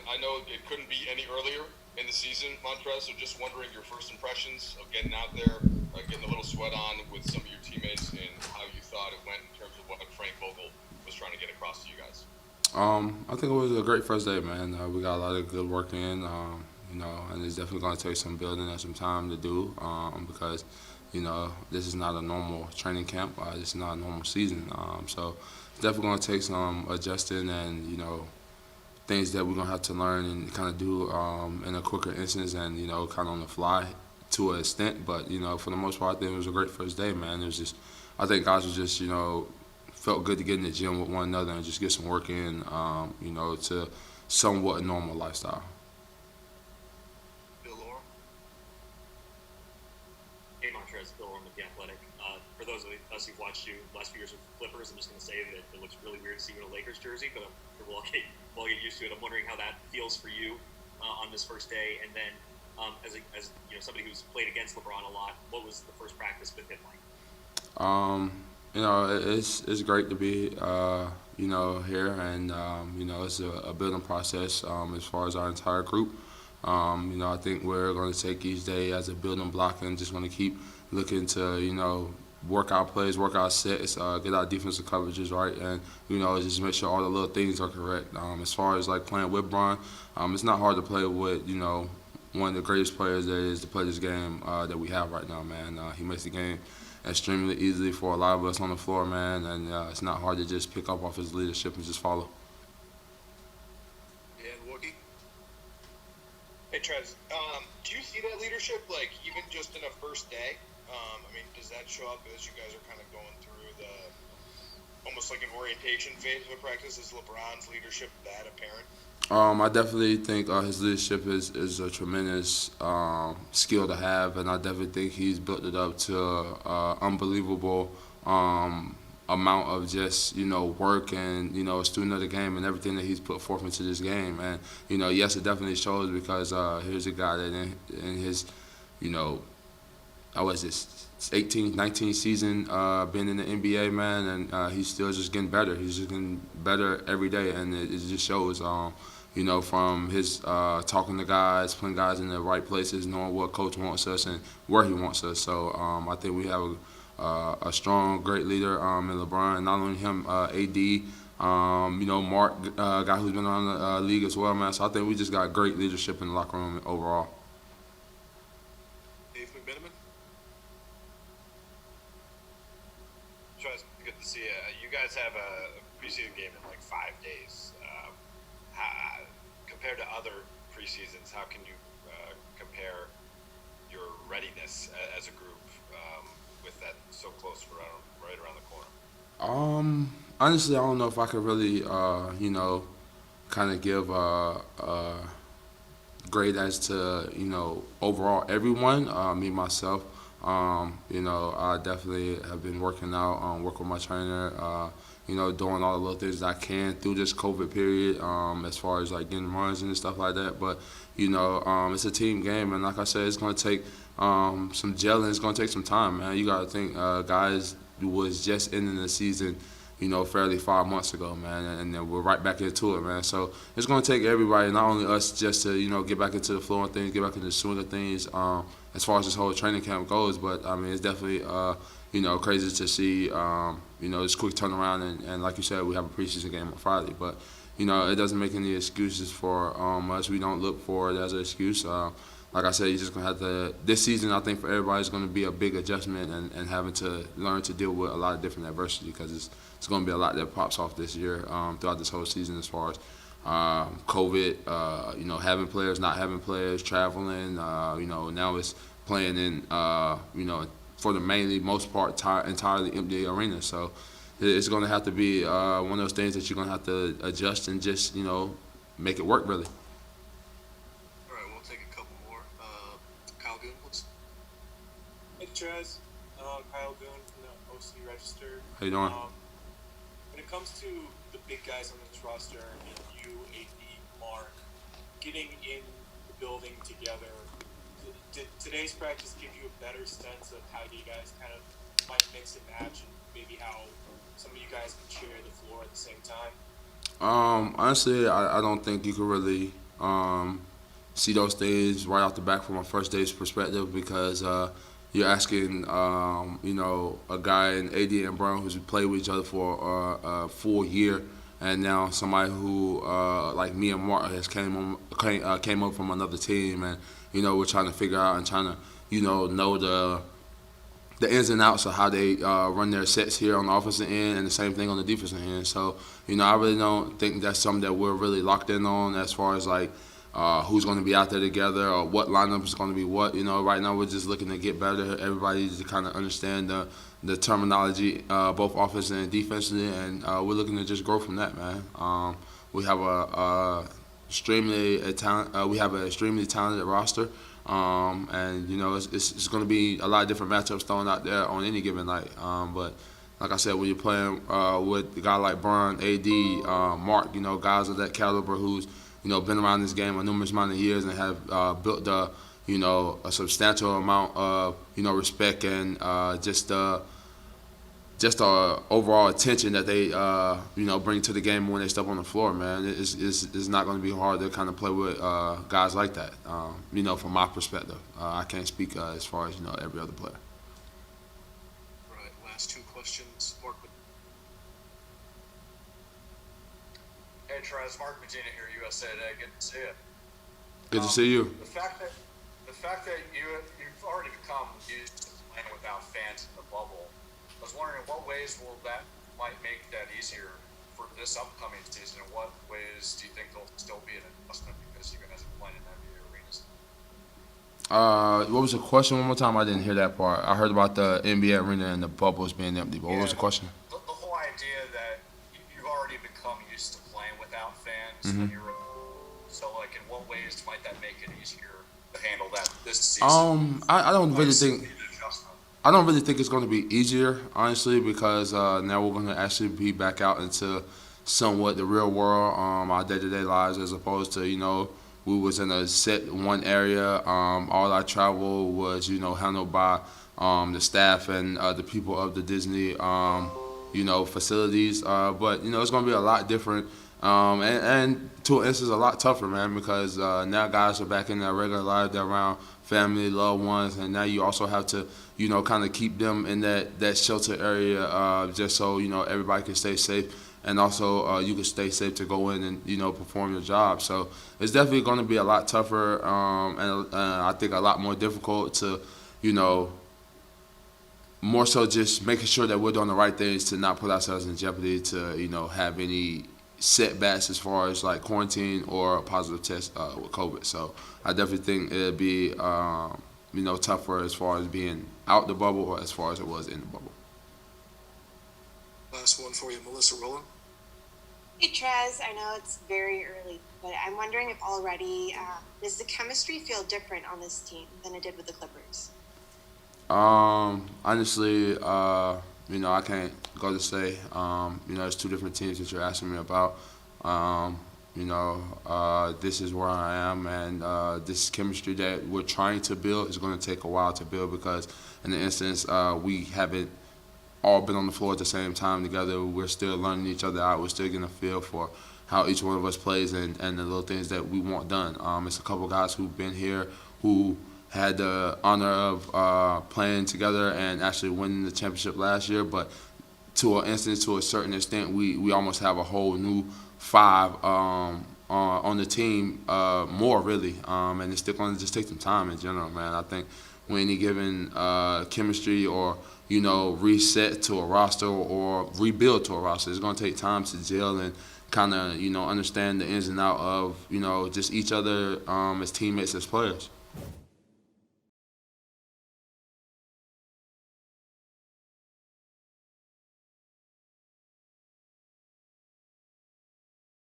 I know it couldn't be any earlier in the season, Montrezl, so just wondering your first impressions of getting out there, getting a little sweat on with some of your teammates, and how you thought it went in terms of what Frank Vogel was trying to get across to you guys. I think it was a great first day, man. We got a lot of good work in, and it's definitely going to take some building and some time to do because, this is not a normal training camp. This is not a normal season. So it's definitely going to take some adjusting and, things that we're going to have to learn and kind of do in a quicker instance and, kind of on the fly to an extent. But, for the most part, I think it was a great first day, man. It was just, I think guys were just, felt good to get in the gym with one another and just get some work in, to somewhat normal lifestyle. Bill Laurel. Hey, Montrezl, Bill Orm with The Athletic. For those of us who've watched you the last few years with the Clippers, I'm just going to say that it looks really weird to see you in a Lakers jersey, but I'm sure we'll get used to it. I'm wondering how that feels for you on this first day, and then as somebody who's played against LeBron a lot, what was the first practice with him like? It's great to be here, and it's a building process as far as our entire group. I think we're going to take each day as a building block and just going to keep looking to work our plays, work our sets, get our defensive coverages right, and just make sure all the little things are correct. As far as like playing with Bron, it's not hard to play with one of the greatest players that is to play this game that we have right now, man. He makes the game extremely easily for a lot of us on the floor, man, and it's not hard to just pick up off his leadership and just follow. And Wookie. Hey, Trez, do you see that leadership, like, even just in a first day? Does that show up as you guys are kind of going through almost like an orientation phase of a practice? Is LeBron's leadership that apparent? I definitely think his leadership is a tremendous skill to have, and I definitely think he's built it up to an unbelievable amount of just work and a student of the game and everything that he's put forth into this game. And yes, it definitely shows because here's a guy that in his I was this 18th, 19th season being in the NBA, man, and he's still just getting better. He's just getting better every day, and it just shows. From his talking to guys, putting guys in the right places, knowing what coach wants us and where he wants us. So I think we have a strong, great leader in LeBron. Not only him, AD, Mark, a guy who's been around the league as well, man. So I think we just got great leadership in the locker room overall. Dave McMiniman. Trez, good to see you. You guys have a preseason game in like 5 days. Compared to other preseasons, how can you compare your readiness as a group with that so close right around the corner? Honestly, I don't know if I could really, kind of give a grade as to overall everyone. Me myself, I definitely have been working out, work with my trainer. Doing all the little things I can through this COVID period, as far as like getting runs and stuff like that. But it's a team game, and like I said, it's going to take some gelling. It's going to take some time, man. You got to think, guys was just ending the season, fairly 5 months ago, man, and then we're right back into it, man. So it's going to take everybody, not only us, just to get back into the flow of things, get back into the swing of things, as far as this whole training camp goes. But it's definitely crazy to see, this quick turnaround. And like you said, we have a preseason game on Friday. But, it doesn't make any excuses for us. We don't look for it as an excuse. Like I said, you're just going to have to, this season, I think for everybody, is going to be a big adjustment and having to learn to deal with a lot of different adversity because it's going to be a lot that pops off this year throughout this whole season as far as COVID, having players, not having players, traveling, now it's playing in, for the mainly most part entirely empty arena. So it's going to have to be one of those things that you're going to have to adjust and just make it work really. All right, we'll take a couple more. Kyle Goon, please. Hey, Trez. Kyle Goon from the OC Register. How you doing? When it comes to the big guys on this roster, you, AD, Mark, getting in the building together, did today's practice give you a better sense of how you guys kind of might mix and match and maybe how some of you guys can share the floor at the same time? Honestly, I don't think you could really see those things right off the back from a first day's perspective because you're asking, a guy in AD and Brown who's played with each other for a full year, and now somebody who, like me and Mark, has came up from another team, and we're trying to figure out and trying to, know the ins and outs of how they run their sets here on the offensive end, and the same thing on the defensive end. So, I really don't think that's something that we're really locked in on as far as like who's going to be out there together or what lineup is going to be what. Right now we're just looking to get better. Everybody to kind of understand the terminology, both offensively and defensively, and we're looking to just grow from that, man. We have an extremely talented roster. And it's going to be a lot of different matchups thrown out there on any given night. But like I said, when you're playing with a guy like Bron, AD, Mark, guys of that caliber who's been around this game a numerous amount of years and have built a substantial amount of respect and just the overall attention that they bring to the game when they step on the floor, man. It's not going to be hard to kind of play with guys like that. From my perspective, I can't speak as far as every other player. All right, last two questions. Mark. Hey, Trez, Mark Medina here, USA Today. Good to see you. Good to see you. The fact that you've already become used to playing without fans in the bubble, I was wondering in what ways might make that easier for this upcoming season, and what ways do you think there'll still be an adjustment because you guys are playing in NBA arenas? What was the question? One more time, I didn't hear that part. I heard about the NBA arena and the bubbles being empty, but what was the question? The whole idea that you've already become used to playing without fans when you're so like in what ways might that make it easier to handle that this season? I don't really think it's going to be easier, honestly, because now we're going to actually be back out into somewhat the real world, our day-to-day lives, as opposed to, we was in a set one area. All our travel was, handled by the staff and the people of the Disney, facilities. But, it's going to be a lot different. And to an instance, a lot tougher, man, because now guys are back in their regular life. They're around family, loved ones, and now you also have to, kind of keep them in that shelter area just so, everybody can stay safe. And also you can stay safe to go in and, perform your job. So it's definitely going to be a lot tougher and I think a lot more difficult to, more so just making sure that we're doing the right things to not put ourselves in jeopardy to, have any setbacks as far as like quarantine or a positive test with COVID. So I definitely think it'd be, tougher as far as being out the bubble or as far as it was in the bubble. Last one for you, Melissa Rowland. Hey Trez, I know it's very early, but I'm wondering if already does the chemistry feel different on this team than it did with the Clippers? Honestly, I can't go to say. It's two different teams that you're asking me about. This is where I am, and this chemistry that we're trying to build is going to take a while to build because, in the instance, we haven't all been on the floor at the same time together. We're still learning each other out. We're still getting a feel for how each one of us plays and the little things that we want done. It's a couple guys who've been here who had the honor of playing together and actually winning the championship last year, but to a certain extent, we almost have a whole new five on the team, more really, and it's still going to just take some time in general, man. I think when any given chemistry or reset to a roster or rebuild to a roster, it's going to take time to gel and kind of understand the ins and out of just each other as teammates, as players.